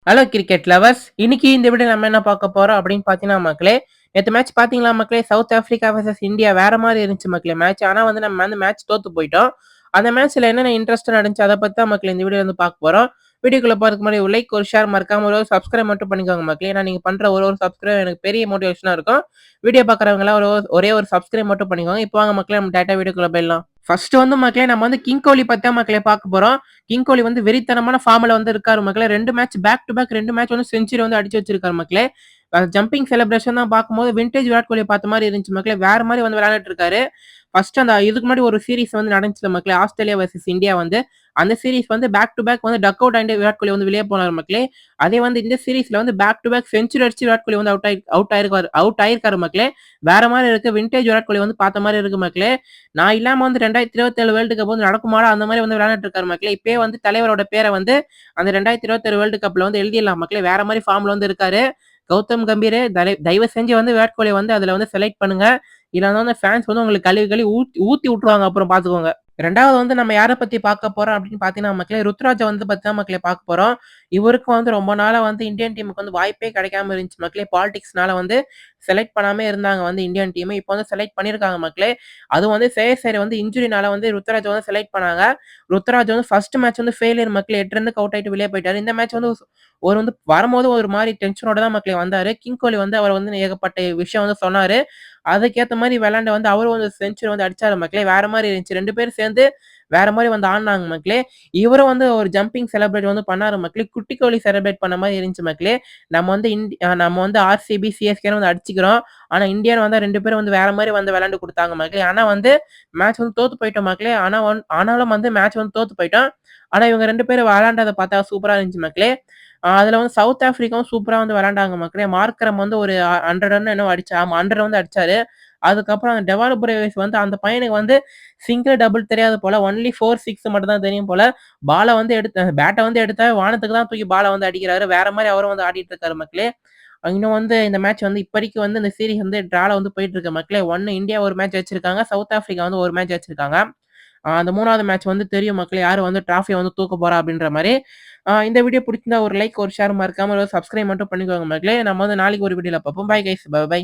Hello cricket lovers. இன்னைக்கு இந்த video நம்ம என்ன பார்க்க போறோம் அப்படின்னு பார்த்தீங்கன்னா மக்களே, நேத்து மேட்ச் பார்த்தீங்களா மக்களே? சவுத் ஆஃப்ரிக்கா வெர்சஸ் இந்தியா வேற மாரி இருந்துச்சு மக்களே மேட்ச். ஆனா வந்து நம்ம வந்து மேட்ச் தோத்து போயிட்டோம். அந்த மேட்ச்ல என்னென்ன இன்ட்ரெஸ்ட்டா நடந்துச்சு அத பத்தி தான் மக்களே இந்த வீடியோல வந்து பார்க்க போறோம். வீடியோக்குள்ள போறதுக்கு முன்னாடி ஒரு லைக், ஒரு ஷேர் மறக்காம ஒரு சப்ஸ்கிரைப் மட்டும் பண்ணிக்கோங்க மக்களே. ஏன்னா நீங்க பண்ற ஒரு ஒரு சப்ஸ்கிரைப் எனக்கு பெரிய மோட்டிவேஷனா இருக்கும். வீடியோ பார்க்குறவங்கலாம் ஒரே ஒரு சப்ஸ்கிரைப் மட்டும் பண்ணிக்கோங்க. இப்போ வாங்க மக்களே நம்ம டைரக்ட்டா வீடியோக்குள்ள போயிடலாம். ஃபர்ஸ்ட் வந்து மக்களே நம்ம வந்து கிங் கோலி பத்தி தான் மக்களே பார்க்க போறோம். கிங் கோலி வந்து வெறித்தனமான ஃபார்ம்ல வந்து இருக்காரு மக்களே. 2 match back to back 2 match வந்து செஞ்சுரி வந்து அடிச்சு வச்சிருக்காரு மக்களே. ஜம்பிங் செலிப்ரேஷன் தான் பார்க்கும்போது வின்டேஜ் விராட் கோலிய பார்த்த மாரி இருந்துச்சு மக்களே. வேற மாரி வந்து விளையாண்டுட்டு இருக்காரு. ஃபர்ஸ்ட் அந்த இதுக்கு முன்னாடி ஒரு சீரிஸ் வந்து நடந்துச்சுல மக்களே. ஆஸ்திரேலியா வெர்சஸ் இந்தியா வந்து. அந்த சீரிஸ் வந்து பேக் டு பேக் வந்து டக் அவுட் ஆயிட்டு விராட் கோலி வந்து வெளிய போனாரு மக்களே. அதே வந்து இந்த சீரிஸ்ல வந்து பேக் டு பேக் செஞ்சுரி அடிச்சு விராட் கோலி வந்து அவுட் ஆயிருக்காரு மக்களே. வேற மாரி இருக்கு. வின்டேஜ் விராட் கோலி வந்து பார்த்த மாரி இருக்கு மக்களே. நான் இல்லாம வந்து 2027 வேர்ல்டு கப் வந்து நடக்குமாடா? அந்த மாரி வந்து விளையாண்டுட்டு இருக்காரு மக்களே. இப்பயே வந்து தலைவரோட பேர வந்து அந்த 2027 வேர்ல்டு கப்ல வந்து எழுதிடலாம் மக்களே. வேற மாரி ஃபார்ம்ல வந்து இருக்காரு. கௌதம் கம்பீர் தயவு செஞ்சு வந்து விராட் கோலிய வந்து அதுல வந்து செலக்ட் பண்ணுங்க. இல்லன்னா வந்து ஃபேன்ஸ் வந்து உங்களுக்கு கழுவி கழுவி ஊத்தி விட்டுருவாங்க அப்புறம் பார்த்துக்கோங்க. 2வது வந்து நம்ம யார பத்தி பார்க்க போறோம் அப்படின்னு பார்த்தீங்கன்னா மக்களே, ருத்துராஜ வந்து பத்தி தான் மக்களே பார்க்க போறோம். இவருக்கும் வந்து ரொம்ப நாளா வந்து இந்தியன் டீமுக்கு வந்து வாய்ப்பே கிடைக்காம இருந்துச்சு மக்களே. பாலிடிக்ஸ்னால வந்து செலக்ட் பண்ணாமயே இருந்தாங்க வந்து இந்தியன் டீம். இப்போ வந்து செலக்ட் பண்ணியிருக்காங்க மக்களே. அதுவும் வந்து சேர் வந்து இன்ஜுரினால வந்து ருத்துராஜ வந்து செலக்ட் பண்ணாங்க. ருத்துராஜ் வந்து ஃபர்ஸ்ட் மேட்ச் வந்து ஃபெயிலியர் மக்களே. 8 ரன்னுக்கு அவுட் ஆயிட்டு வெளிய போயிட்டாரு. இந்த மேட்ச் வந்து ஒரு வந்து வரும்போது ஒரு மாரி டென்ஷனோட தான் மக்களே வந்தாரு. கிங் கோலி வந்து அவர் வந்து ஏகப்பட்ட விஷயம் வந்து சொன்னாரு. அதுக்கேத்த மாரி விளையாண்டு வந்து அவரும் வந்து செஞ்சுரி வந்து அடிச்சாரு மக்களே. வேற மாரி இருந்துச்சு. 2 பேரும் சேர்ந்து வேற மாரி வந்து ஆடுனாங்க மக்களே. இவரும் வந்து ஒரு ஜம்பிங் செலிப்ரேட் வந்து பண்ணாரு மக்களே. குட்டி கோலி செலிப்ரேட் பண்ண மாரி இருந்துச்சு மக்களே. நம்ம வந்து ஆர்சிபி, சிஎஸ்கேன்னு வந்து அடிச்சுக்கிறோம். ஆனா இந்தியன் வந்தா 2 பேரும் வந்து வேற மாரி வந்து விளையாண்டு குடுத்தாங்க மக்களே. ஆனா வந்து மேட்ச் வந்து தோத்து போயிட்டோம் மக்களே. ஆனாலும் வந்து மேட்ச் வந்து தோத்து போயிட்டோம். ஆனா இவங்க 2 பேரும் விளையாண்டத பார்த்தா சூப்பரா இருந்துச்சு மக்களே. அதுல வந்து சவுத் ஆஃப்ரிக்காவும் சூப்பரா வந்து விளையாண்டாங்க மக்களே. மார்க்கரம் வந்து ஒரு 100 ரன் என்னவோ ஆமா 100 வந்து அடிச்சாரு. அதுக்கப்புறம் அந்த டெவால் பிரேவிஸ் வந்து அந்த பையனுக்கு வந்து சிங்கிள், டபுள் தெரியாது போல. ஒன்லி 4, 6 மட்டும் தான் தெரியும் போல. பேட்ட வந்து எடுத்தா வானத்துக்கு தான் தூக்கி பால வந்து அடிக்கிறாரு. வேற மாரி அவரும் வந்து ஆடிட்டு இருக்காரு மக்களே. இன்னும் வந்து இந்த மேட்ச் வந்து இப்படிக்கு வந்து இந்த சீரிஸ் வந்து டிரால வந்து போயிட்டு இருக்கு மக்களே. 1 இந்தியா ஒரு மேட்ச் வச்சிருக்காங்க. சவுத் ஆஃப்ரிக்கா வந்து ஒரு மேட்ச் வச்சிருக்காங்க. அந்த 3வது மேட்ச் வந்து தெரியும் மக்களே. யாரு வந்து ட்ராஃபிய வந்து தூக்க போறா அப்படின்ற மாரி. இந்த வீடியோ புடிச்சிருந்தா ஒரு லைக், ஒரு ஷேர் மறக்காம ஒரு சப்ஸ்கிரைப் மட்டும் பண்ணிக்கோங்க மக்களே. நம்ம வந்து நாளைக்கு ஒரு வீடியோல பார்ப்போம். Bye guys. பை.